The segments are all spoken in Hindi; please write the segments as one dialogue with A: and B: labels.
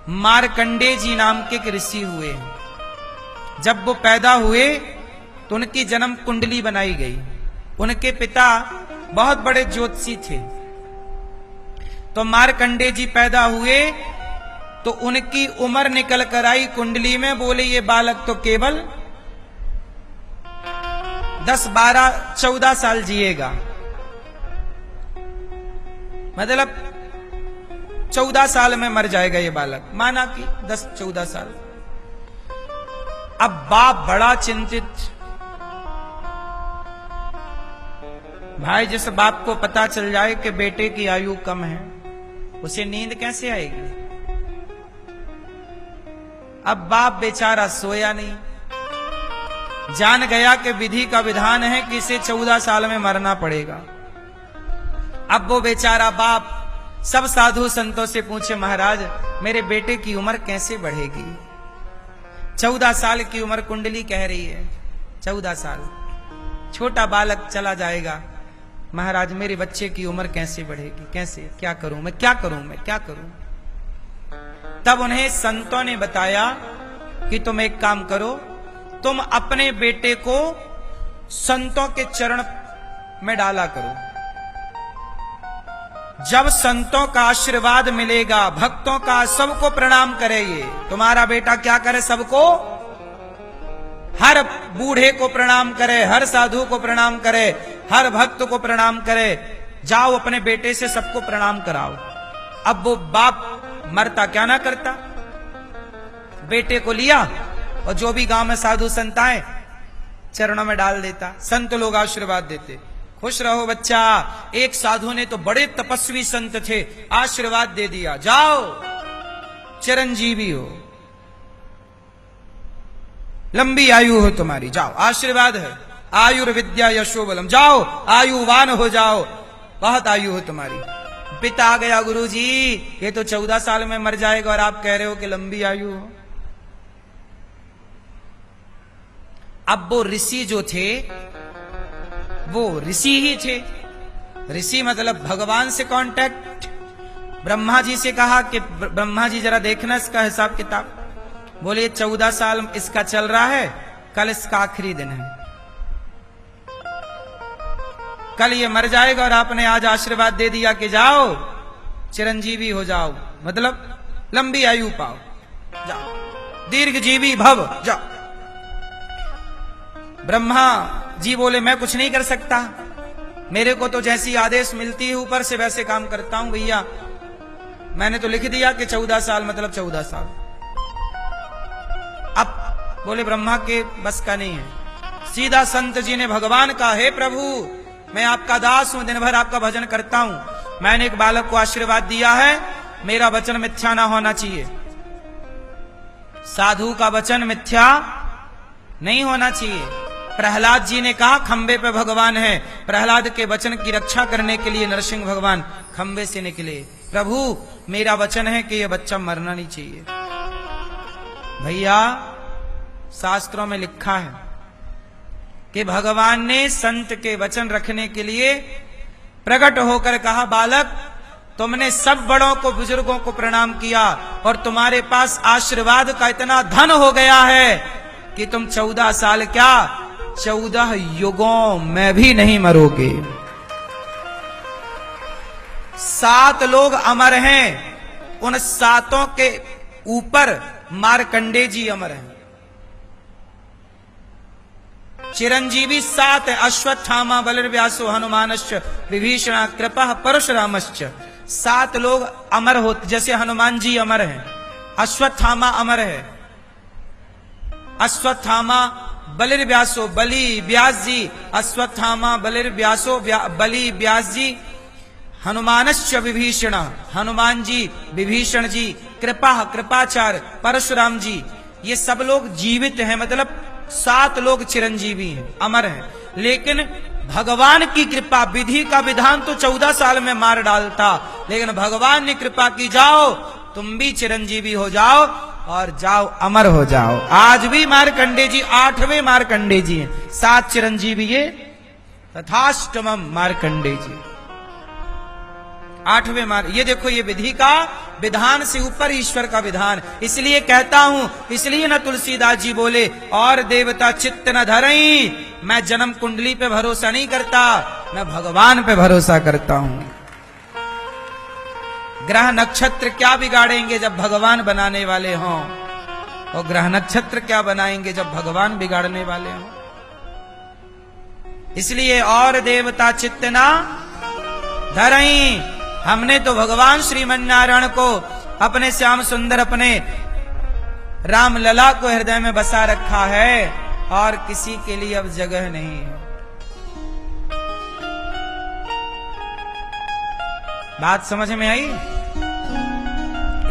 A: मार्कंडे जी नाम के एक ऋषि हुए। जब वो पैदा हुए तो उनकी जन्म कुंडली बनाई गई। उनके पिता बहुत बड़े ज्योतिषी थे। तो मार्कंडे जी पैदा हुए तो उनकी उम्र निकल कर आई कुंडली में। बोले ये बालक तो केवल 10, 12, 14 साल जिएगा, मतलब 14 साल में मर जाएगा ये बालक। माना कि 10, 14 साल। अब बाप बड़ा चिंतित। भाई जिस बाप को पता चल जाए कि बेटे की आयु कम है, उसे नींद कैसे आएगी। अब बाप बेचारा सोया नहीं, जान गया कि विधि का विधान है कि इसे 14 साल में मरना पड़ेगा। अब वो बेचारा बाप सब साधु संतों से पूछे, महाराज मेरे बेटे की उम्र कैसे बढ़ेगी। 14 साल की उम्र कुंडली कह रही है, 14 साल छोटा बालक चला जाएगा। महाराज मेरे बच्चे की उम्र कैसे बढ़ेगी, कैसे, क्या करूं मैं, क्या करूं मैं, क्या करूं। तब उन्हें संतों ने बताया कि तुम एक काम करो, तुम अपने बेटे को संतों के चरण में डाला करो। जब संतों का आशीर्वाद मिलेगा, भक्तों का, सबको प्रणाम करे। ये तुम्हारा बेटा क्या करे, सबको, हर बूढ़े को प्रणाम करे, हर साधु को प्रणाम करे, हर भक्त को प्रणाम करे। जाओ अपने बेटे से सबको प्रणाम कराओ। अब वो बाप मरता क्या ना करता, बेटे को लिया और जो भी गांव में साधु संत आए चरणों में डाल देता। संत लोग आशीर्वाद देते, खुश रहो बच्चा। एक साधु ने तो बड़े तपस्वी संत थे, आशीर्वाद दे दिया, जाओ चिरंजीवी हो, लंबी आयु हो तुम्हारी, जाओ आशीर्वाद है, आयुर्विद्या यशो बलम, जाओ आयुवान हो जाओ, बहुत आयु हो तुम्हारी। पिता आ गया, गुरुजी ये तो 14 साल में मर जाएगा और आप कह रहे हो कि लंबी आयु हो। अब वो ऋषि जो थे वो ऋषि ही थे। ऋषि मतलब भगवान से कांटेक्ट। ब्रह्मा जी से कहा कि ब्रह्मा जी जरा देखना इसका हिसाब किताब। बोले 14 साल इसका चल रहा है, कल इसका आखिरी दिन है, कल ये मर जाएगा और आपने आज आशीर्वाद दे दिया कि जाओ चिरंजीवी हो जाओ, मतलब लंबी आयु पाओ, जाओ दीर्घजीवी भव, जाओ। ब्रह्मा जी बोले मैं कुछ नहीं कर सकता, मेरे को तो जैसी आदेश मिलती है ऊपर से वैसे काम करता हूं भैया। मैंने तो लिख दिया कि 14 साल मतलब 14 साल। अब बोले ब्रह्मा के बस का नहीं है। सीधा संत जी ने भगवान का, हे प्रभु मैं आपका दास हूं, दिन भर आपका भजन करता हूं, मैंने एक बालक को आशीर्वाद दिया है, मेरा वचन मिथ्या ना होना चाहिए। साधु का वचन मिथ्या नहीं होना चाहिए। प्रहलाद जी ने कहा खंबे पे भगवान है, प्रहलाद के वचन की रक्षा करने के लिए नरसिंह भगवान खंबे से निकले। प्रभु मेरा वचन है कि यह बच्चा मरना नहीं चाहिए। भैया शास्त्रों में लिखा है कि भगवान ने संत के वचन रखने के लिए प्रकट होकर कहा, बालक तुमने सब बड़ों को, बुजुर्गों को प्रणाम किया और तुम्हारे पास आशीर्वाद का इतना धन हो गया है कि तुम 14 साल क्या 14 युगों में भी नहीं मरोगे। 7 लोग अमर हैं, उन 7 के ऊपर मार्कंडे जी अमर हैं। चिरंजीवी 7 है, अश्वत्थामा बलिर्व्यासो हनुमानश्च विभीषण कृपा परशुरामश्च। 7 लोग अमर होते, जैसे हनुमान जी अमर हैं, अश्वत्थामा अमर है, अश्वत्थामा बलिर्व्यासो, बलि व्यास जी, अश्वत्थामा बलिर्व्यासो बलि व्यास जी, हनुमानश्च विभीषण, हनुमान जी विभीषण जी, कृपा कृपाचार्य परशुराम जी, ये सब लोग जीवित हैं, मतलब 7 लोग चिरंजीवी हैं, अमर हैं। लेकिन भगवान की कृपा, विधि का विधान तो 14 साल में मार डालता, लेकिन भगवान ने कृपा की, जाओ तुम भी चिरंजीवी हो जाओ और जाओ अमर हो जाओ। आज भी मार्कंडे जी 8वें मार्कंडे जी हैं, 7 चिरंजीवी ये तथाष्टमम मार्कंडे जी। 8वें मार्ग। ये देखो, ये विधि का विधान से ऊपर ईश्वर का विधान। इसलिए कहता हूं, इसलिए न तुलसीदास जी बोले, और देवता चित्त न धरई, मैं जन्म कुंडली पे भरोसा नहीं करता, मैं भगवान पे भरोसा करता हूं। ग्रह नक्षत्र क्या बिगाड़ेंगे जब भगवान बनाने वाले हों, और ग्रह नक्षत्र क्या बनाएंगे जब भगवान बिगाड़ने वाले हों। इसलिए और देवता चित्त ना धरई, हमने तो भगवान श्रीमन नारायण को, अपने श्याम सुंदर, अपने राम लला को हृदय में बसा रखा है, और किसी के लिए अब जगह नहीं है। बात समझ में आई?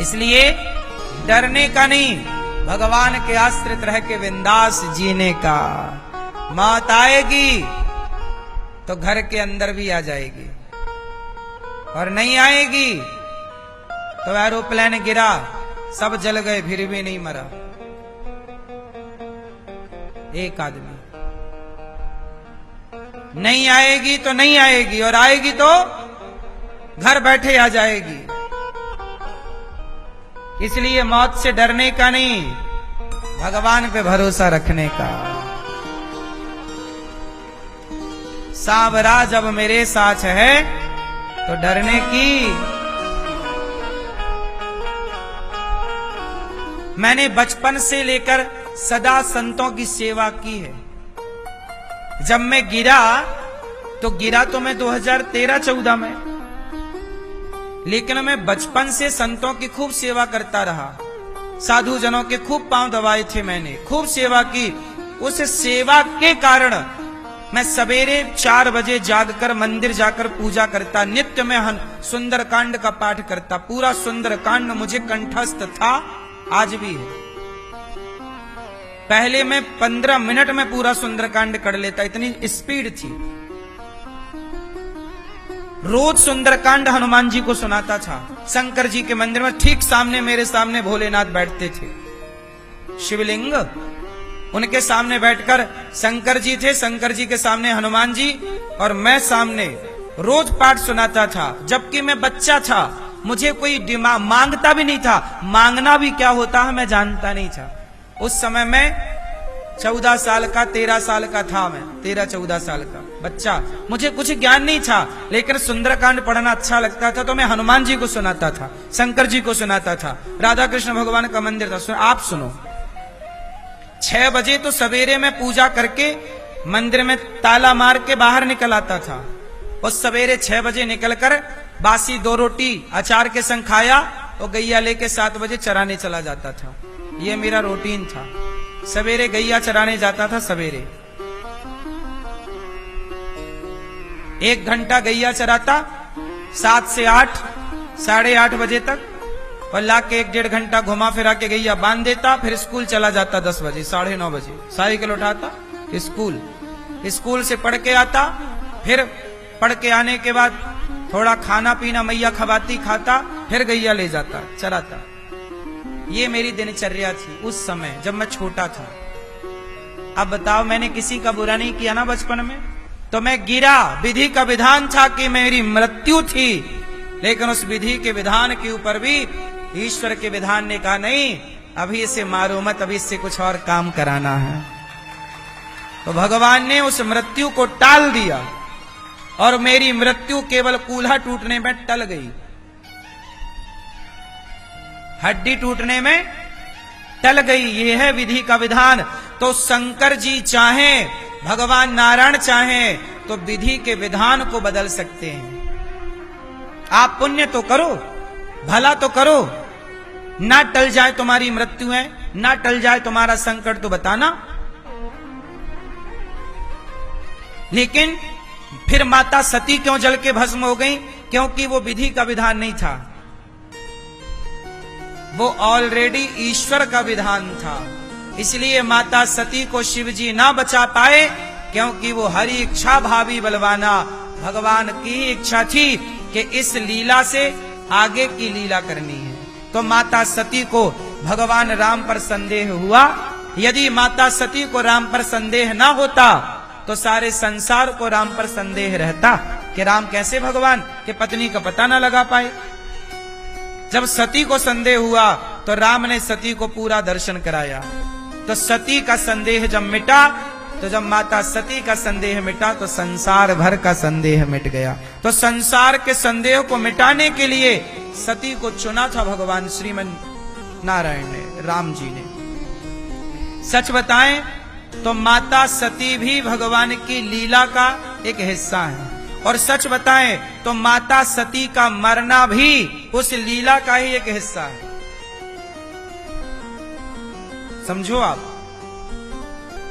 A: इसलिए डरने का नहीं, भगवान के आश्रित रह के बिंदास जीने का। मौत आएगी तो घर के अंदर भी आ जाएगी, और नहीं आएगी तो एरोप्लेन गिरा, सब जल गए, फिर भी नहीं मरा एक आदमी। नहीं आएगी तो नहीं आएगी, और आएगी तो घर बैठे आ जाएगी। इसलिए मौत से डरने का नहीं, भगवान पे भरोसा रखने का। सांवरा जब मेरे साथ है तो डरने की। मैंने बचपन से लेकर सदा संतों की सेवा की है। जब मैं गिरा तो मैं 2013-14 में, लेकिन मैं बचपन से संतों की खूब सेवा करता रहा। साधु जनों के खूब पांव दबाए थे, मैंने खूब सेवा की। उस सेवा के कारण मैं सवेरे 4 बजे जागकर मंदिर जाकर पूजा करता। नित्य में सुंदरकांड का पाठ करता। पूरा सुंदरकांड मुझे कंठस्थ था, आज भी है। पहले मैं 15 मिनट में पूरा सुंदरकांड कर लेता, इतनी स्पीड थी। रोज सुंदरकांड हनुमान जी को सुनाता था। शंकर जी के मंदिर में ठीक सामने, मेरे सामने भोलेनाथ बैठते थे, शिवलिंग, उनके सामने बैठकर शंकर जी थे, शंकर जी के सामने हनुमान जी, और मैं सामने रोज पाठ सुनाता था। जबकि मैं बच्चा था, मुझे कोई मांगता भी नहीं था, मांगना भी क्या होता है मैं जानता नहीं था। उस समय मैं 14 साल का, 13 साल का था, मैं 13-14 साल का बच्चा। मुझे कुछ ज्ञान नहीं था, लेकिन सुंदरकांड पढ़ना अच्छा लगता था, तो मैं हनुमान जी को सुनाता था, शंकर जी को सुनाता था। राधा कृष्ण भगवान का मंदिर था, आप सुनो। 6 बजे तो सवेरे में पूजा करके मंदिर में ताला मार के बाहर निकल आता था। उस सवेरे 6 बजे निकलकर बासी 2 रोटी अचार के संग खाया, और गैया लेके 7 बजे चराने चला जाता था। ये मेरा रूटीन था। सवेरे गैया चराने जाता था, सवेरे 1 घंटा गैया चराता, 7 से 8, 8:30 बजे तक, और लाके 1-1.5 घंटा घुमा फिरा के गैया बांध देता। फिर स्कूल चला जाता 10 बजे, 9:30 बजे साइकिल उठाता, स्कूल से पढ़ के आता। फिर पढ़ के आने के बाद थोड़ा खाना पीना मैया खवाती, खाता, फिर गैया ले जाता, चराता। ये मेरी दिनचर्या थी उस समय जब मैं छोटा था। अब बताओ, मैंने किसी का बुरा नहीं किया ना बचपन में? तो मैं गिरा, विधि का विधान था कि मेरी मृत्यु थी, लेकिन उस विधि के विधान के ऊपर भी ईश्वर के विधान ने कहा नहीं, अभी इसे मारो मत, अभी इससे कुछ और काम कराना है। तो भगवान ने उस मृत्यु को टाल दिया, और मेरी मृत्यु केवल कूल्हा टूटने में टल गई, हड्डी टूटने में टल गई। ये है विधि का विधान। तो शंकर जी चाहें, भगवान नारायण चाहें, तो विधि के विधान को बदल सकते हैं। आप पुण्य तो करो, भला तो करो, ना टल जाए तुम्हारी मृत्यु है, ना टल जाए तुम्हारा संकट, तो बताना। लेकिन फिर माता सती क्यों जल के भस्म हो गई? क्योंकि वो विधि का विधान नहीं था, वो ऑलरेडी ईश्वर का विधान था। इसलिए माता सती को शिवजी ना बचा पाए, क्योंकि वो हरि इच्छा भावी बलवाना, भगवान की इच्छा थी कि इस लीला से आगे की लीला करनी है। तो माता सती को भगवान राम पर संदेह हुआ। यदि माता सती को राम पर संदेह ना होता, तो सारे संसार को राम पर संदेह रहता। कि राम कैसे भगवान के पत्नी का पता ना लगा पाए। जब सती को संदेह हुआ तो राम ने सती को पूरा दर्शन कराया। तो सती का संदेह जब मिटा, तो जब माता सती का संदेह मिटा तो संसार भर का संदेह मिट गया। तो संसार के संदेह को मिटाने के लिए सती को चुना था भगवान श्रीमन नारायण ने, राम जी ने। सच बताएं तो माता सती भी भगवान की लीला का एक हिस्सा है, और सच बताएं तो माता सती का मरना भी उस लीला का ही एक हिस्सा है। समझो आप,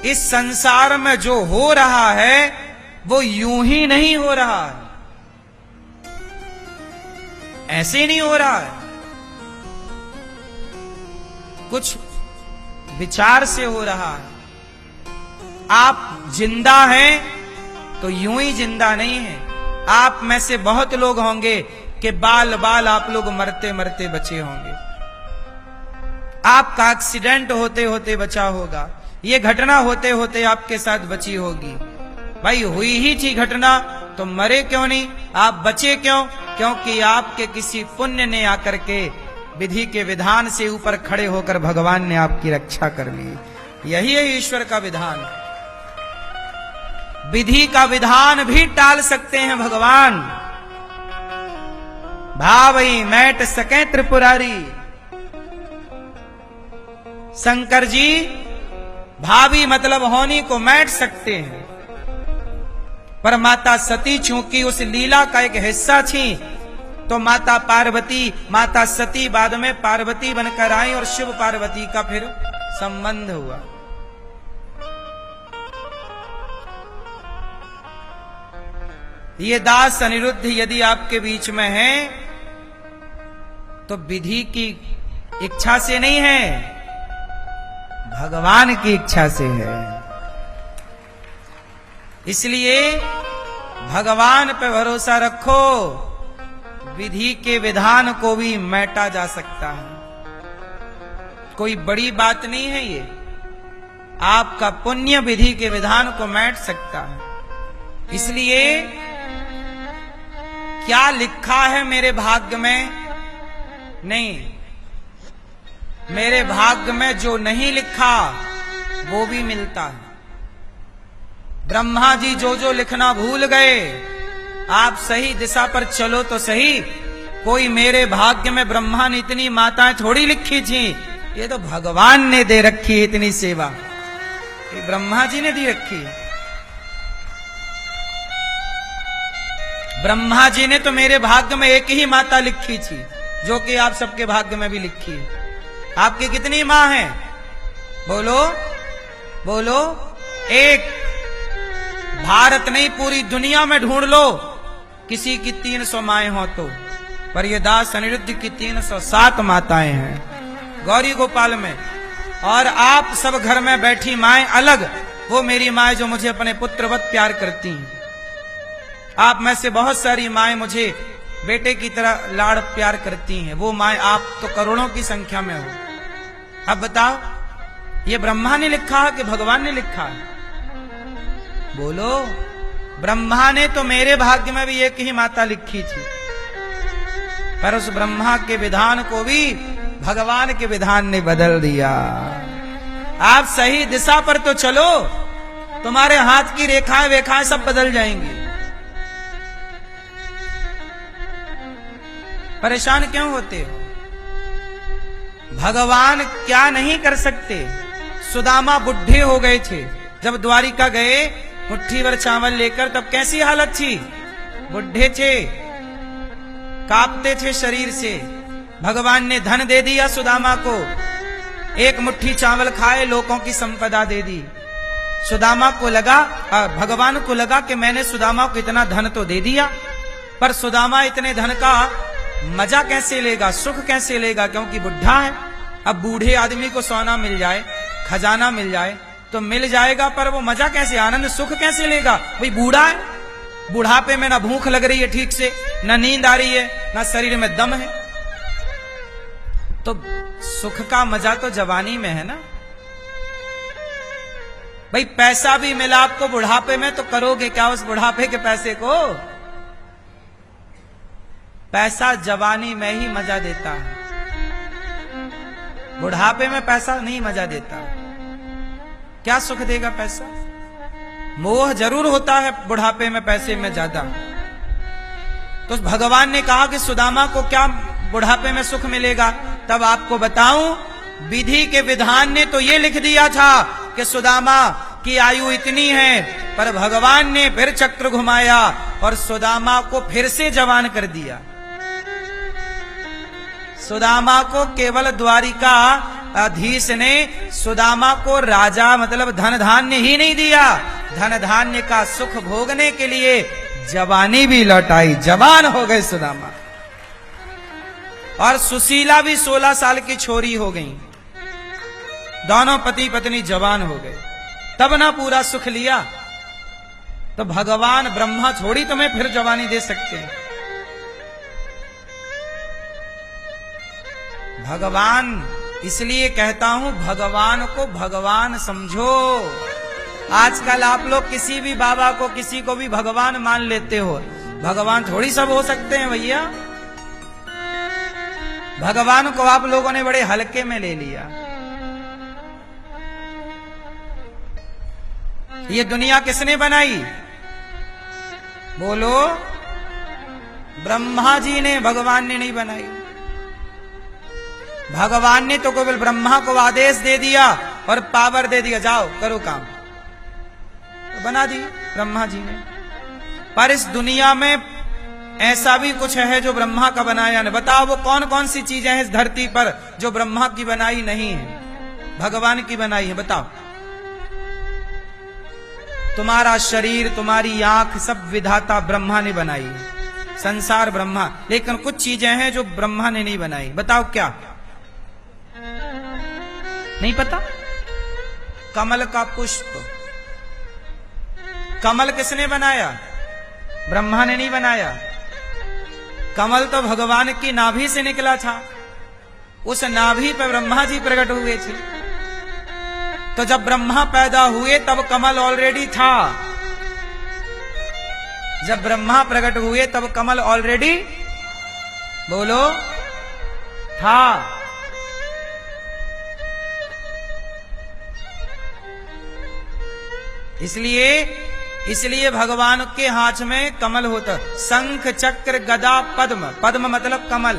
A: इस संसार में जो हो रहा है वो यूं ही नहीं हो रहा है, ऐसे नहीं हो रहा है, कुछ विचार से हो रहा है। आप जिंदा हैं तो यूं ही जिंदा नहीं है। आप में से बहुत लोग होंगे कि बाल बाल आप लोग मरते मरते बचे होंगे। आपका एक्सीडेंट होते होते बचा होगा, ये घटना होते होते आपके साथ बची होगी। भाई हुई ही थी घटना तो मरे क्यों नहीं, आप बचे क्यों? क्योंकि आपके किसी पुण्य ने आकर के विधि के विधान से ऊपर खड़े होकर भगवान ने आपकी रक्षा कर ली। यही है ईश्वर का विधान। विधि का विधान भी टाल सकते हैं भगवान। भावई मैट सके त्रिपुरारी। शंकर जी भावी मतलब होनी को मैट सकते हैं, पर माता सती चूंकि उस लीला का एक हिस्सा थी तो माता पार्वती, माता सती बाद में पार्वती बनकर आई और शिव पार्वती का फिर संबंध हुआ। ये दास अनिरुद्ध यदि आपके बीच में है तो विधि की इच्छा से नहीं है, भगवान की इच्छा से है। इसलिए भगवान पे भरोसा रखो, विधि के विधान को भी मैटा जा सकता है। कोई बड़ी बात नहीं है ये। आपका पुण्य विधि के विधान को मैट सकता है। इसलिए क्या लिखा है मेरे भाग्य में? नहीं, मेरे भाग्य में जो नहीं लिखा वो भी मिलता है। ब्रह्मा जी जो जो लिखना भूल गए, आप सही दिशा पर चलो तो सही। कोई मेरे भाग्य में ब्रह्मा ने इतनी माताएं थोड़ी लिखी थी, ये तो भगवान ने दे रखी है इतनी सेवा, ये ब्रह्मा जी ने दी रखी है। ब्रह्मा जी ने तो मेरे भाग्य में एक ही माता लिखी थी, जो कि आप सबके भाग्य में भी लिखी है। आपकी कितनी मां हैं? बोलो बोलो। एक। भारत नहीं पूरी दुनिया में ढूंढ लो किसी की 300 माएं हो तो, पर ये दास अनिरुद्ध की 307 माताएं हैं गौरी गोपाल में। और आप सब घर में बैठी माएं अलग, वो मेरी माएं जो मुझे अपने पुत्रवत प्यार करती हैं। आप में से बहुत सारी माएं मुझे बेटे की तरह लाड़ प्यार करती हैं, वो माएं आप तो करोड़ों की संख्या में हो। अब बताओ, ये ब्रह्मा ने लिखा है कि भगवान ने लिखा है? बोलो। ब्रह्मा ने तो मेरे भाग्य में भी एक ही माता लिखी थी, पर उस ब्रह्मा के विधान को भी भगवान के विधान ने बदल दिया। आप सही दिशा पर तो चलो, तुम्हारे हाथ की रेखाएं वेखाएं सब बदल जाएंगी। परेशान क्यों होते हो? भगवान क्या नहीं कर सकते? सुदामा बुढ़े हो गए थे जब द्वारिका गए मुट्ठी भर चावल लेकर, तब कैसी हालत थी? बुढ़े थे, कांपते थे शरीर से। भगवान ने धन दे दिया सुदामा को, एक मुट्ठी चावल खाए लोगों की संपदा दे दी। सुदामा को लगा, भगवान को लगा कि मैंने सुदामा को इतना धन तो दे दिया, पर सुदामा इतने धन का मजा कैसे लेगा, सुख कैसे लेगा, क्योंकि बुढ़ा है। अब बूढ़े आदमी को सोना मिल जाए, खजाना मिल जाए तो मिल जाएगा, पर वो मजा कैसे, आनंद सुख कैसे लेगा? भाई बूढ़ा है, बुढ़ापे में ना भूख लग रही है ठीक से, ना नींद आ रही है, ना शरीर में दम है, तो सुख का मजा तो जवानी में है ना। भाई पैसा भी मिला आपको बुढ़ापे में तो करोगे क्या उस बुढ़ापे के पैसे को? पैसा जवानी में ही मजा देता है, बुढ़ापे में पैसा नहीं मजा देता। क्या सुख देगा पैसा? मोह जरूर होता है बुढ़ापे में पैसे में ज्यादा। तो भगवान ने कहा कि सुदामा को क्या बुढ़ापे में सुख मिलेगा? तब आपको बताऊं, विधि के विधान ने तो ये लिख दिया था कि सुदामा की आयु इतनी है, पर भगवान ने फिर चक्र घुमाया और सुदामा को फिर से जवान कर दिया। सुदामा को केवल द्वारिका अधीश ने सुदामा को राजा मतलब धन धान्य ही नहीं दिया, धन धान्य का सुख भोगने के लिए जवानी भी लौटाई, जवान हो गए सुदामा। और सुशीला भी 16 साल की छोरी हो गई, दोनों पति पत्नी जवान हो गए, तब ना पूरा सुख लिया। तो भगवान ब्रह्मा थोड़ी तुम्हें फिर जवानी दे सकते हैं। भगवान, इसलिए कहता हूं भगवान को भगवान समझो। आजकल आप लोग किसी भी बाबा को किसी को भी भगवान मान लेते हो, भगवान थोड़ी सब हो सकते हैं भैया। भगवान को आप लोगों ने बड़े हल्के में ले लिया। ये दुनिया किसने बनाई? बोलो, ब्रह्मा जी ने, भगवान ने नहीं बनाई। भगवान ने तो केवल ब्रह्मा को आदेश दे दिया और पावर दे दिया, जाओ करो काम, तो बना दी ब्रह्मा जी ने। पर इस दुनिया में ऐसा भी कुछ है जो ब्रह्मा का बनाया नहीं। बताओ वो कौन कौन सी चीजें हैं इस धरती पर जो ब्रह्मा की बनाई नहीं है, भगवान की बनाई है? बताओ। तुम्हारा शरीर, तुम्हारी आंख, सब विधाता ब्रह्मा ने बनाई है, संसार ब्रह्मा। लेकिन कुछ चीजें हैं जो ब्रह्मा ने नहीं बनाई। बताओ क्या? नहीं पता? कमल का पुष्प, कमल किसने बनाया? ब्रह्मा ने नहीं बनाया। कमल तो भगवान की नाभि से निकला था, उस नाभि पर ब्रह्मा जी प्रकट हुए थे। तो जब ब्रह्मा पैदा हुए तब कमल ऑलरेडी था, जब ब्रह्मा प्रकट हुए तब कमल ऑलरेडी, बोलो, था। इसलिए भगवान के हाथ में कमल होता, शंख चक्र गदा पद्म, पद्म मतलब कमल,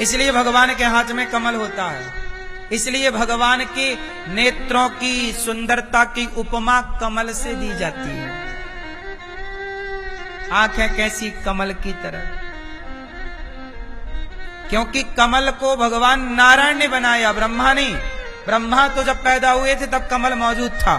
A: इसलिए भगवान के हाथ में कमल होता है। इसलिए भगवान के नेत्रों की सुंदरता की उपमा कमल से दी जाती है। आंखें कैसी? कमल की तरह, क्योंकि कमल को भगवान नारायण ने बनाया, ब्रह्मा नहीं। ब्रह्मा तो जब पैदा हुए थे तब कमल मौजूद था,